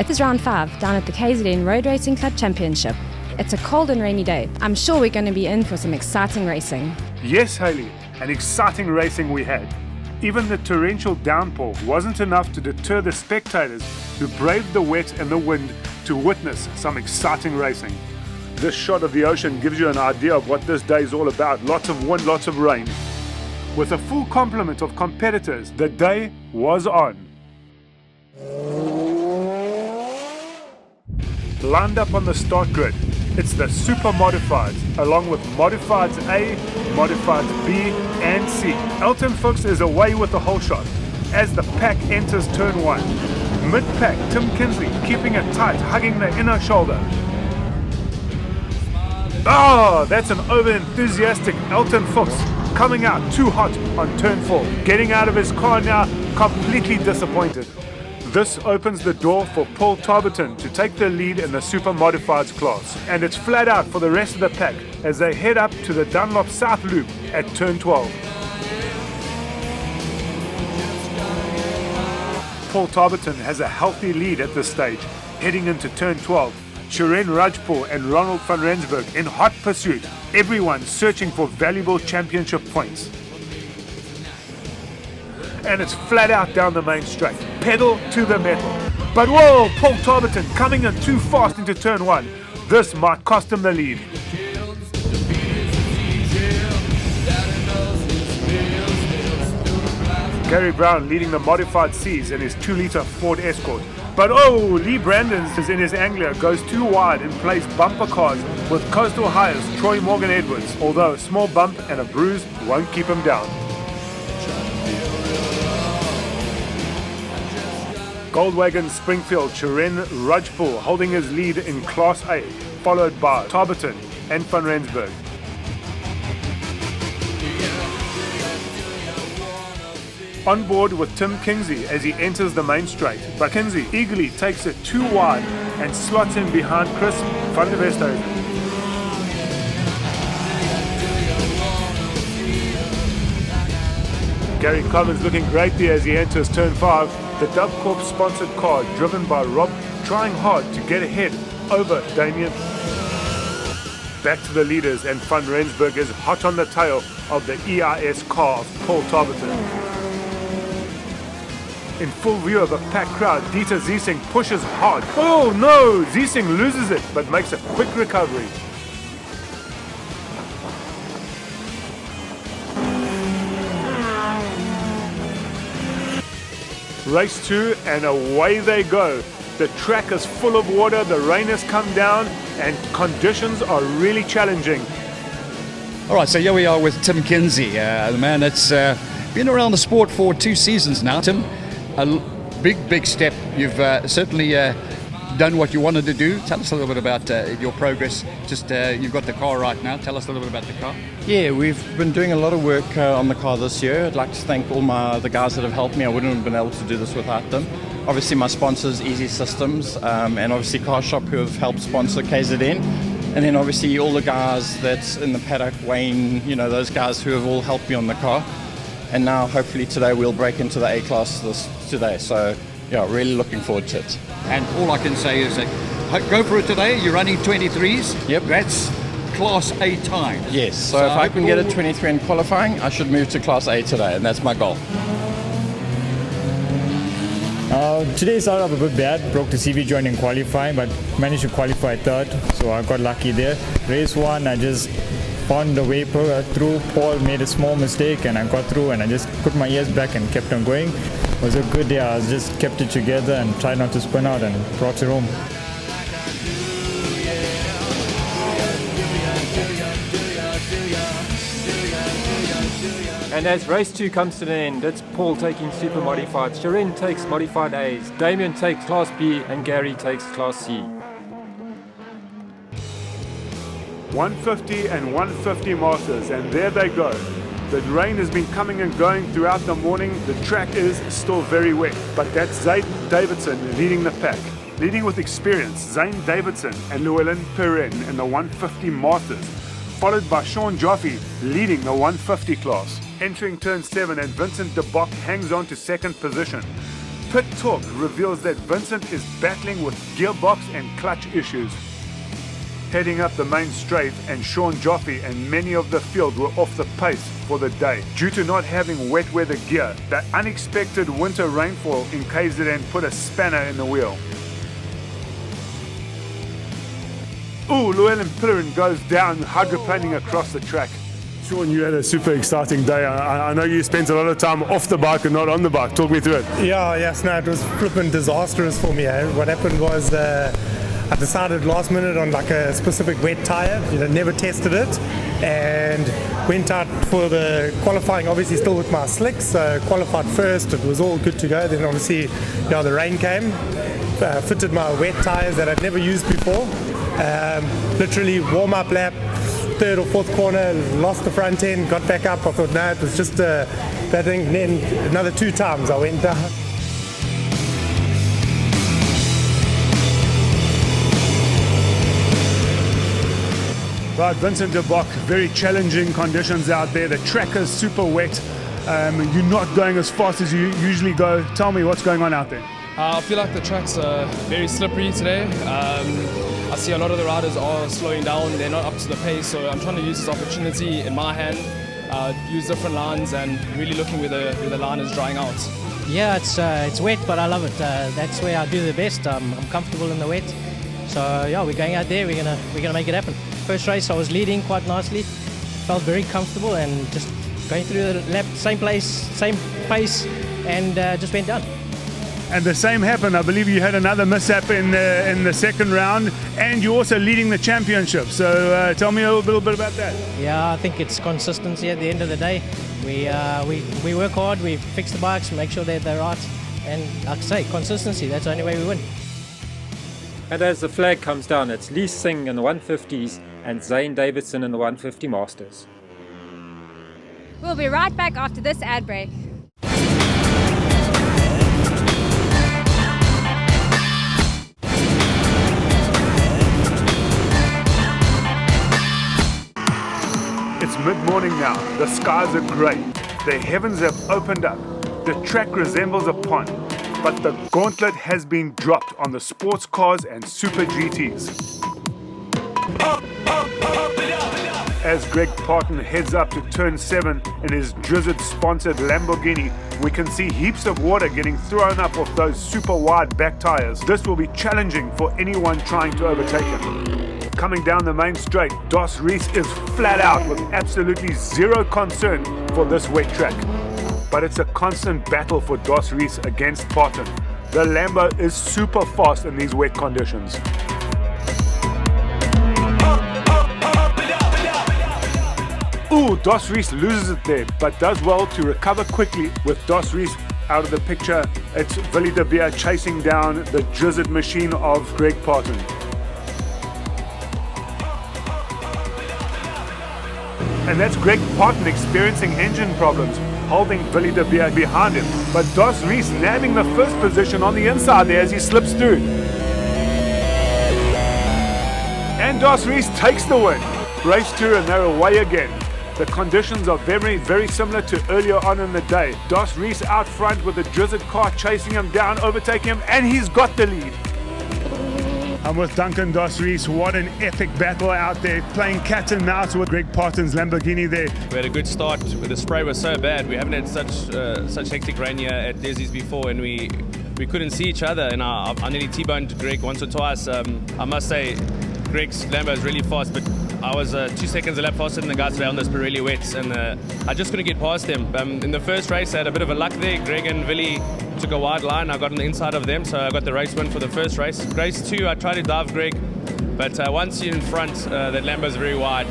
It is round 5 down at the KZN Road Racing Club Championship. It's a cold and rainy day. I'm sure we're going to be in for some exciting racing. Yes, Hayley, an exciting racing we had. Even the torrential downpour wasn't enough to deter the spectators who braved the wet and the wind to witness some exciting racing. This shot of the ocean gives you an idea of what this day is all about. Lots of wind, lots of rain. With a full complement of competitors, the day was on. Lined up on the start grid, it's the Super Modifieds, along with Modifieds A, Modifieds B and C. Elton Fuchs is away with the whole shot as the pack enters turn 1. Mid-pack, Tim Kinsley keeping it tight, hugging the inner shoulder. Oh, that's an over-enthusiastic Elton Fuchs coming out too hot on turn 4. Getting out of his car now, completely disappointed. This opens the door for Paul Tarberton to take the lead in the Super Modifieds class. And it's flat out for the rest of the pack as they head up to the Dunlop South Loop at turn 12. Paul Tarberton has a healthy lead at this stage. Heading into turn 12, Shiren Rajpour and Ronald van Rensburg in hot pursuit. Everyone searching for valuable championship points. And it's flat out down the main straight, pedal to the metal. But whoa, Paul Tarberton coming in too fast into turn 1. This might cost him the lead. Gary Brown leading the modified C's in his 2-litre Ford Escort. But oh, Lee Brandons is in his Anglia, goes too wide and plays bumper cars with Coastal High's Troy Morgan Edwards, although a small bump and a bruise won't keep him down. Goldwagon Springfield Shiren Rajpour holding his lead in Class A, followed by Tarberton and Van Rensburg. On board with Tim Kingsley as he enters the main straight, but Kingsley eagerly takes it too wide and slots in behind Chris van der Westhuizen. Gary Commons looking great there as he enters turn 5. The Dovecorp sponsored car driven by Rob trying hard to get ahead over Damien. Back to the leaders, and Van Rensburg is hot on the tail of the EIS car of Paul Tarberton. In full view of a packed crowd, Dieter Ziesing pushes hard. Oh no! Ziesing loses it but makes a quick recovery. Race 2 and away they go. The track is full of water, the rain has come down and conditions are really challenging. All right, so here we are with Tim Kinsey, the man that's been around the sport for 2 seasons now. Tim, a big step. You've certainly done what you wanted to do. Tell us a little bit about your progress. Just you've got the car right now. Tell us a little bit about the car. Yeah, we've been doing a lot of work on the car this year. I'd like to thank all the guys that have helped me. I wouldn't have been able to do this without them. Obviously my sponsors, Easy Systems, and obviously Car Shop, who have helped sponsor KZN. And then obviously all the guys that's in the paddock, Wayne, you know, those guys who have all helped me on the car. And now hopefully today we'll break into the A class today. So yeah, really looking forward to it. And all I can say is that go for it today. You're running 23s. Yep. That's Class A time. Yes, so if I can get a 23 in qualifying, I should move to Class A today, and that's my goal. Today started off a bit bad, broke the CV joint in qualifying, but managed to qualify 3rd, so I got lucky there. Race 1, I just found the way through. Paul made a small mistake and I got through, and I just put my ears back and kept on going. It was a good day. I just kept it together and tried not to spin out and brought it home. And as race 2 comes to an end, it's Paul taking Super Modified, Shiren takes Modified A's, Damien takes Class B, and Gary takes Class C. 150 and 150 Masters, and there they go. The rain has been coming and going throughout the morning. The track is still very wet, but that's Zane Davidson leading the pack. Leading with experience, Zane Davidson and Llewellyn Perrin in the 150 Masters, followed by Sean Joffe leading the 150 class. Entering turn 7, and Vincent de Bock hangs on to second position. Pit talk reveals that Vincent is battling with gearbox and clutch issues. Heading up the main straight, and Sean Joffe and many of the field were off the pace for the day. Due to not having wet weather gear, the unexpected winter rainfall in KZN put a spanner in the wheel. Llewellyn Pillarin goes down hydroplaning across the track. Sean, you had a super exciting day. I know you spent a lot of time off the bike and not on the bike. Talk me through it. Yes, no, it was flipping disastrous for me. What happened was I decided last minute on like a specific wet tyre, never tested it, and went out for the qualifying, obviously still with my slicks, so qualified first, it was all good to go. Then obviously the rain came, fitted my wet tyres that I'd never used before, literally warm-up lap, third or fourth corner, lost the front end, got back up. I thought, no, it was just that thing. And then another 2 times I went down. Right, Vincent de Bock, very challenging conditions out there. The track is super wet. You're not going as fast as you usually go. Tell me what's going on out there. I feel like the track's very slippery today. I see a lot of the riders are slowing down. They're not up to the pace, so I'm trying to use this opportunity in my hand, use different lines, and really looking where the line is drying out. Yeah, it's wet, but I love it. That's where I do the best. I'm comfortable in the wet. So yeah, we're going out there. We're gonna make it happen. First race, I was leading quite nicely. Felt very comfortable and just going through the lap, same place, same pace, and just went down. And the same happened. I believe you had another mishap in the second round, and you're also leading the championship. So tell me a little bit about that. Yeah, I think it's consistency at the end of the day. We work hard, we fix the bikes, make sure they're right, and like I say, consistency, that's the only way we win. And as the flag comes down, it's Lee Singh in the 150s and Zane Davidson in the 150 Masters. We'll be right back after this ad break. It's mid-morning now. The skies are grey. The heavens have opened up. The track resembles a pond, but the gauntlet has been dropped on the sports cars and Super GTs. As Greg Parton heads up to turn 7 in his Drizzard-sponsored Lamborghini, we can see heaps of water getting thrown up off those super wide back tyres. This will be challenging for anyone trying to overtake him. Coming down the main straight, Dos Reis is flat out with absolutely zero concern for this wet track. But it's a constant battle for Dos Reis against Parton. The Lambo is super fast in these wet conditions. Dos Reis loses it there, but does well to recover quickly. With Dos Reis out of the picture, it's Willie de Beer chasing down the Drizzard machine of Greg Parton. And that's Greg Parton experiencing engine problems, holding Willie de Beer behind him. But Dos Reis nabbing the first position on the inside there as he slips through. And Dos Reis takes the win. Race 2 and they're away again. The conditions are very, very similar to earlier on in the day. Dos Reis out front with the Drizzard car chasing him down, overtaking him, and he's got the lead. I'm with Duncan Dos Reis. What an epic battle out there, playing cat and mouse with Greg Parton's Lamborghini there. We had a good start, but the spray was so bad. We haven't had such hectic rain here at Dezzi's before, and we couldn't see each other, and I nearly T-boned Greg once or twice. I must say, Greg's Lambo is really fast, but I was 2 seconds a lap faster than the guys around us, but really wet, and I just couldn't get past them. In the first race, I had a bit of a luck there. Greg and Willie took a wide line. I got on the inside of them, so I got the race win for the first race. Race 2, I tried to dive Greg, but once you're in front, that Lambo's very wide.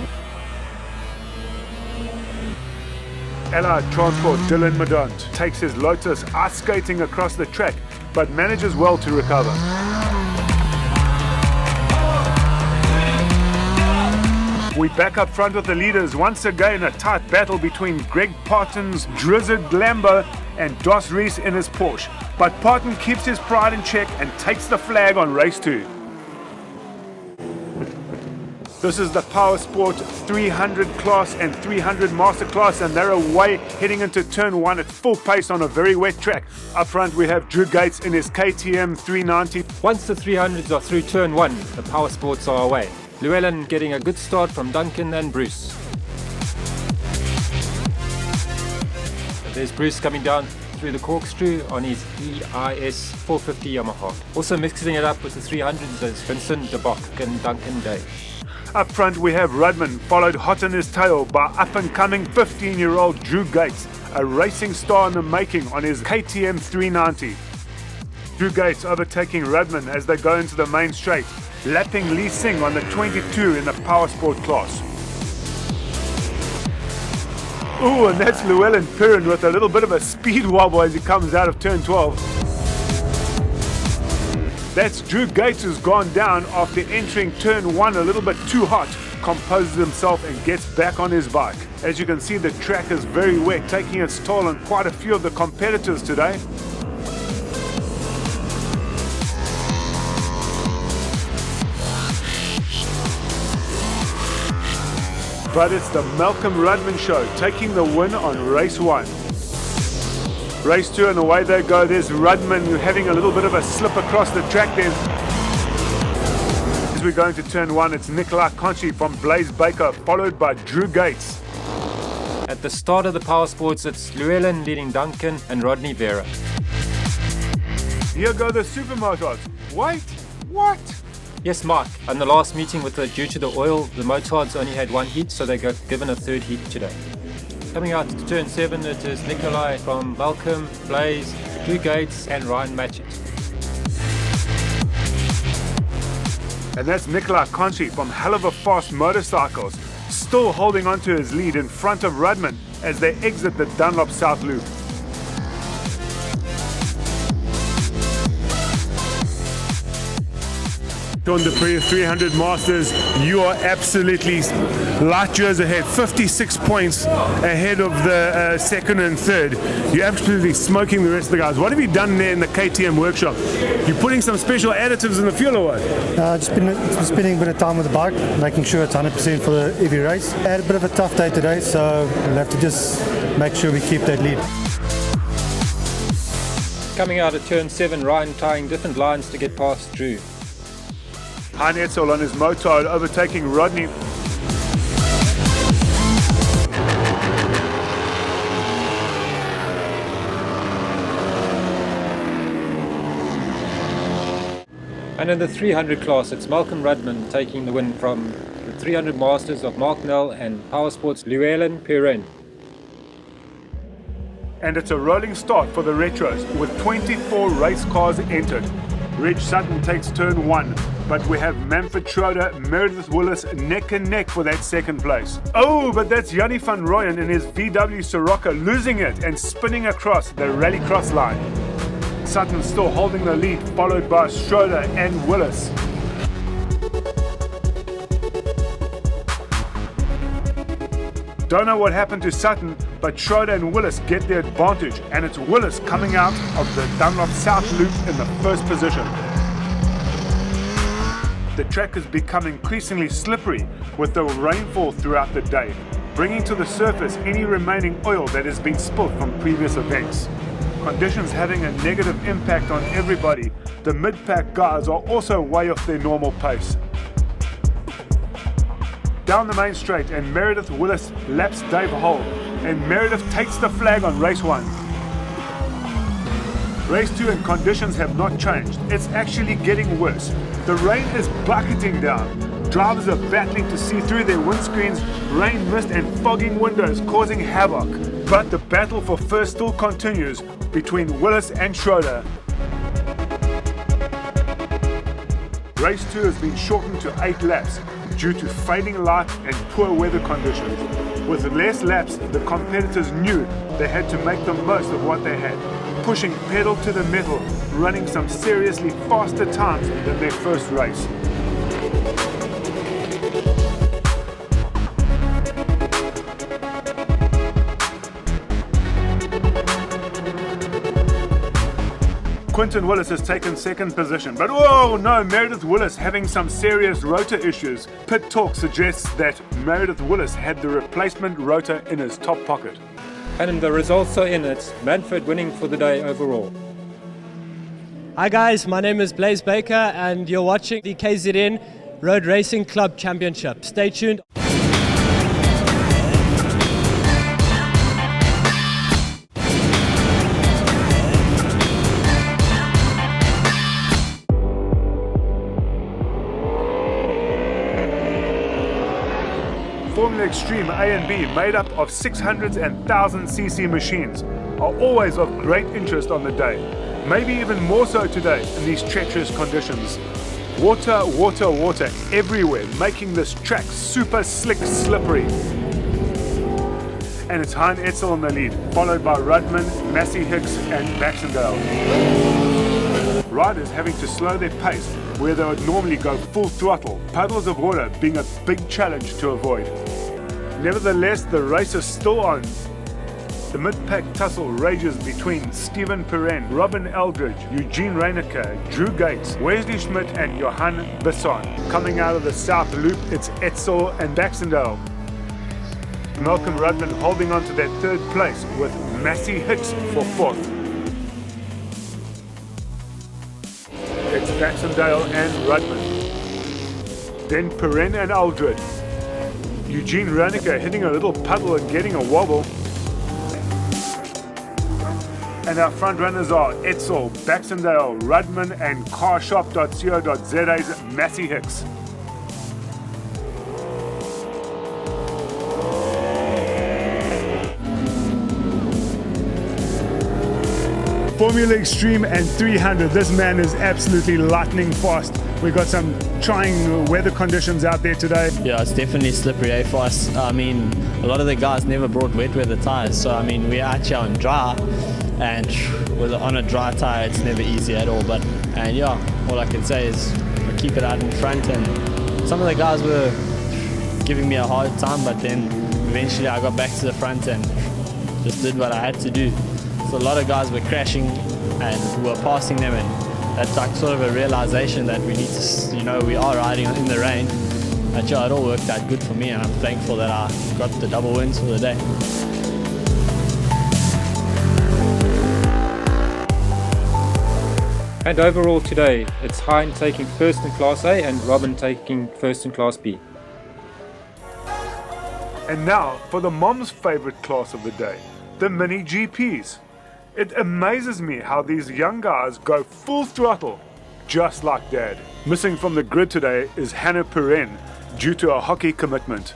Allied Transport Dylan Madont takes his Lotus ice skating across the track, but manages well to recover. We back up front with the leaders. Once again, a tight battle between Greg Parton's Drizzard Lambo and Dos Reis in his Porsche. But Parton keeps his pride in check and takes the flag on race 2. This is the Power Sport 300 class and 300 Master class, and they're away heading into turn 1 at full pace on a very wet track. Up front we have Drew Gates in his KTM 390. Once the 300s are through turn 1, the Power Sports are away. Llewellyn getting a good start from Duncan and Bruce. There's Bruce coming down through the corkscrew on his EIS 450 Yamaha. Also mixing it up with the 300s is Vincent de Bock and Duncan Day. Up front we have Rudman, followed hot on his tail by up-and-coming 15-year-old Drew Gates, a racing star in the making on his KTM 390. Drew Gates overtaking Rudman as they go into the main straight, lapping Lee Singh on the 22 in the Power Sport class. Ooh, and that's Llewellyn Piran with a little bit of a speed wobble as he comes out of turn 12. That's Drew Gates who's gone down after entering turn 1 a little bit too hot, composes himself and gets back on his bike. As you can see, the track is very wet, taking its toll on quite a few of the competitors today. But it's the Malcolm Rudman show, taking the win on race 1. Race 2 and away they go. There's Rudman having a little bit of a slip across the track then. As we go into turn 1, it's Nikolai Conchi from Blaze Baker, followed by Drew Gates. At the start of the Power Sports, it's Llewellyn leading Duncan and Rodney Vera. Here go the supermotors. Wait, what? Yes, Mark. In the last meeting due to the oil, the motards only had 1 heat, so they got given a 3rd heat today. Coming out to turn 7, it is Nikolai from Malcolm, Blaze, Drew Gates and Ryan Matchett. And that's Nikolai Conchi from Hell of a Fast Motorcycles, still holding on to his lead in front of Rudman as they exit the Dunlop South Loop. Sean Dupree, 300 Masters, you are absolutely light years ahead, 56 points ahead of the 2nd and 3rd. You're absolutely smoking the rest of the guys. What have you done there in the KTM workshop? You're putting some special additives in the fuel or what? Just been spending a bit of time with the bike, making sure it's 100% for every race. I had a bit of a tough day today, so we'll have to just make sure we keep that lead. Coming out of turn 7, Ryan tying different lines to get past Drew. Hein Etzel on his motard overtaking Rodney. And in the 300 class, it's Malcolm Rudman taking the win from the 300 Masters of Mark Nell and Power Sports Llewellyn Piran. And it's a rolling start for the Retros with 24 race cars entered. Reg Sutton takes turn 1, but we have Manfred Schroeder, Meredith Willis neck and neck for that 2nd place. Oh, but that's Yanni van Rooyen in his VW Sirocco losing it and spinning across the rallycross line. Sutton still holding the lead, followed by Schroeder and Willis. Don't know what happened to Sutton, but Schroeder and Willis get the advantage, and it's Willis coming out of the Dunlop South Loop in the 1st position. The track has become increasingly slippery with the rainfall throughout the day, bringing to the surface any remaining oil that has been spilt from previous events. Conditions having a negative impact on everybody. The mid-pack guys are also way off their normal pace. Down the main straight, and Meredith Willis laps Dave Hull, and Meredith takes the flag on race 1. Race 2 and conditions have not changed. It's actually getting worse. The rain is bucketing down. Drivers are battling to see through their windscreens, rain, mist and fogging windows causing havoc. But the battle for first still continues between Willis and Schroeder. Race 2 has been shortened to 8 laps due to fading light and poor weather conditions. With less laps, the competitors knew they had to make the most of what they had, pushing pedal to the metal, running some seriously faster times than their first race. Quinton Willis has taken second position, but oh no, Meredith Willis having some serious rotor issues. Pit Talk suggests that Meredith Willis had the replacement rotor in his top pocket. And the results are in it. Manford winning for the day overall. Hi guys, my name is Blaze Baker and you're watching the KZN Road Racing Club Championship. Stay tuned. Formula Extreme A and B, made up of 600s and 1000cc machines, are always of great interest on the day. Maybe even more so today in these treacherous conditions. Water, water, water everywhere, making this track super slick slippery. And it's Hein Etzel in the lead, followed by Rudman, Massey Hicks and Baxendale. Riders having to slow their pace where they would normally go full throttle, puddles of water being a big challenge to avoid. Nevertheless, the race is still on. The mid-pack tussle rages between Stephen Perrin, Robin Eldridge, Eugene Reinecker, Drew Gates, Wesley Schmidt and Johan Bisson. Coming out of the South Loop, it's Etzel and Baxendale. Malcolm Rudman holding on to that third place with Massey Hicks for fourth. It's Baxendale and Rudman. Then Perrin and Eldridge. Eugene Reinecker hitting a little puddle and getting a wobble. And our front runners are Etzel, Baxendale, Rudman and carshop.co.za's Massey Hicks. Formula Extreme and 300, this man is absolutely lightning fast. We've got some trying weather conditions out there today. Yeah, it's definitely slippery for us. I mean, a lot of the guys never brought wet weather tires, so I mean, we're actually on dry, and on a dry tire, it's never easy at all. And yeah, all I can say is I keep it out in front, and some of the guys were giving me a hard time, but then eventually I got back to the front and just did what I had to do. So a lot of guys were crashing and we were passing them, and that's like sort of a realization that we need to, we are riding in the rain. But yeah, it all worked out good for me, and I'm thankful that I got the double wins for the day. And overall today, it's Hein taking first in Class A and Robin taking first in Class B. And now for the mom's favorite class of the day, the mini GPs. It amazes me how these young guys go full throttle, just like Dad. Missing from the grid today is Hannah Perrin due to a hockey commitment.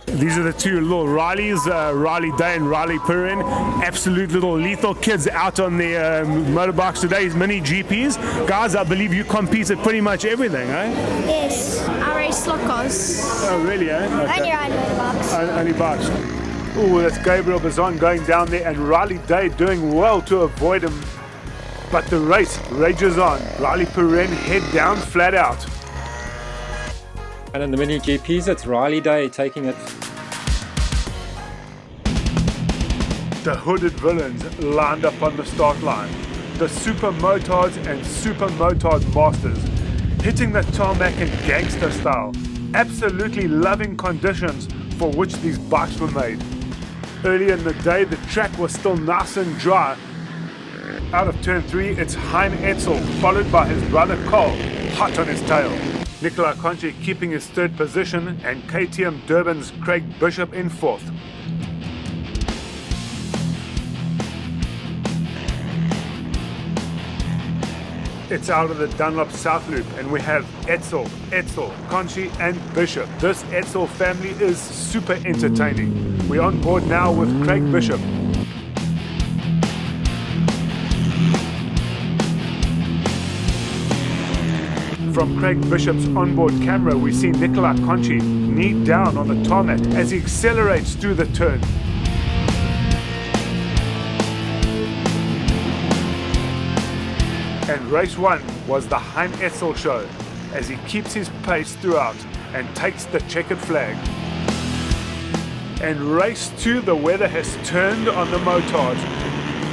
These are the two little Rileys, Riley Day and Riley Perrin. Absolute little lethal kids out on their motorbikes today, mini GPs. Guys, I believe you compete at pretty much everything, eh? Yes, I race slot cars. Oh, really, eh? Okay. Only ride motorbikes. Only bikes. Oh, that's Gabriel Bazan going down there and Riley Day doing well to avoid him. But the race rages on. Riley Perrin head down flat out. And in the mini GPs, it's Riley Day taking it. The hooded villains lined up on the start line. The Super Motards and Super Motard Masters, hitting the tarmac in gangster style. Absolutely loving conditions for which these bikes were made. Early in the day, the track was still nice and dry. Out of turn 3, it's Hein Etzel, followed by his brother Cole, hot on his tail. Nikolai Conchi keeping his third position, and KTM Durban's Craig Bishop in fourth. It's out of the Dunlop South Loop, and we have Etzel, Conchi and Bishop. This Etzel family is super entertaining. We're on board now with Craig Bishop. From Craig Bishop's onboard camera, we see Nikolai Conchi knee down on the tarmac as he accelerates through the turn. And race 1 was the Hein Etzel show, as he keeps his pace throughout and takes the checkered flag. And race 2, the weather has turned on the motards.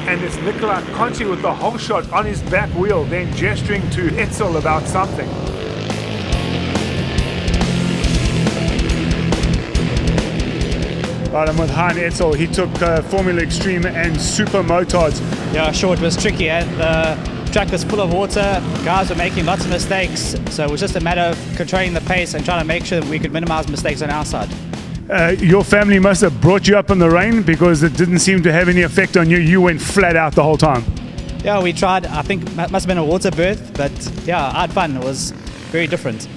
And it's Nikolai Conchi with the whole shot on his back wheel, then gesturing to Etzel about something. Right, I'm with Hein Etzel. He took Formula Extreme and Super Motards. Yeah, sure, it was tricky. The track was full of water, guys were making lots of mistakes, so it was just a matter of controlling the pace and trying to make sure that we could minimize mistakes on our side. Your family must have brought you up in the rain because it didn't seem to have any effect on you. You went flat out the whole time. Yeah, we tried. I think it must have been a water birth, but yeah, I had fun. It was very different.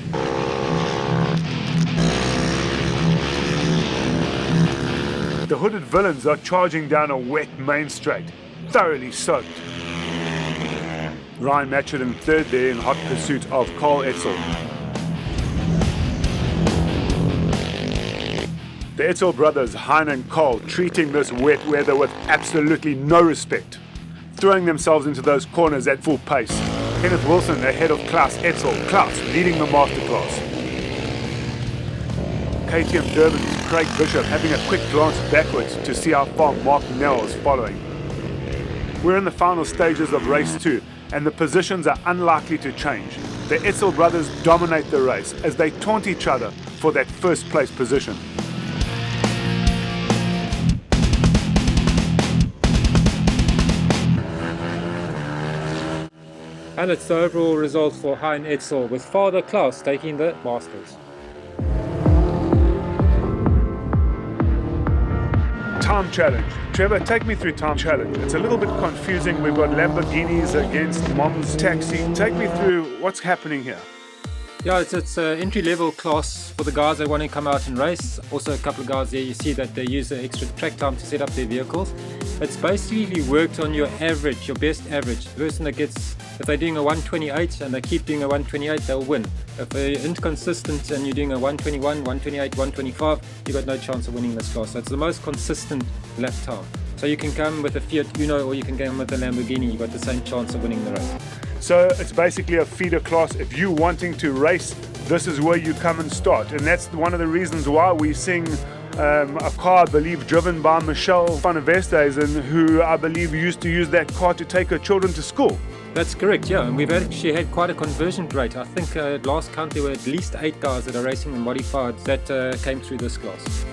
The hooded villains are charging down a wet main straight, thoroughly soaked. Ryan Matchett in third there in hot pursuit of Carl Etzel. The Etzel brothers, Hein and Carl, treating this wet weather with absolutely no respect, throwing themselves into those corners at full pace. Kenneth Wilson ahead of Klaus Etzel, Klaus leading the masterclass. KTM Durban's Craig Bishop having a quick glance backwards to see how far Mark Nell is following. We're in the final stages of race 2 and the positions are unlikely to change. The Etzel brothers dominate the race as they taunt each other for that first place position. And it's the overall result for Hein Etzel, with father Klaus taking the Masters. Time challenge. Trevor, take me through time challenge. It's a little bit confusing. We've got Lamborghinis against Mom's Taxi. Take me through what's happening here. Yeah, it's an entry-level class for the guys that want to come out and race. Also a couple of guys there, you see that they use the extra track time to set up their vehicles. It's basically worked on your average, your best average. The person that gets, if they're doing a 128 and they keep doing a 128, they'll win. If they're inconsistent and you're doing a 121, 128, 125, you've got no chance of winning this class. So it's the most consistent lap time. So you can come with a Fiat Uno or you can come with a Lamborghini, you've got the same chance of winning the race. So it's basically a feeder class. If you're wanting to race, this is where you come and start. And that's one of the reasons why we sing a car, I believe, driven by Michelle van der Westhuizen, who I believe used to use that car to take her children to school. That's correct, yeah, and we've actually had quite a conversion rate. I think at last count there were at least 8 guys that are racing in modified that came through this class.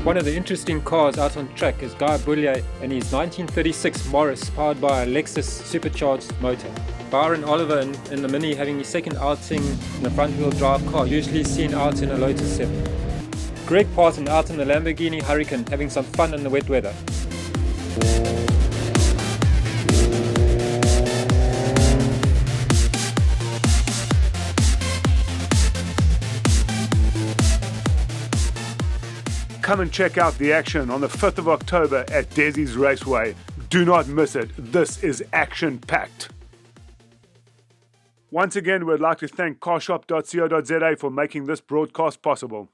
One of the interesting cars out on track is Guy Boulier and his 1936 Morris powered by a Lexus supercharged motor. Byron Oliver in the Mini having his second outing in a front wheel drive car, usually seen out in a Lotus 7. Greg Parton out in the Lamborghini Hurricane having some fun in the wet weather. Come and check out the action on the 5th of October at Dezzi's Raceway. Do not miss it. This is action-packed. Once again, we'd like to thank carshop.co.za for making this broadcast possible.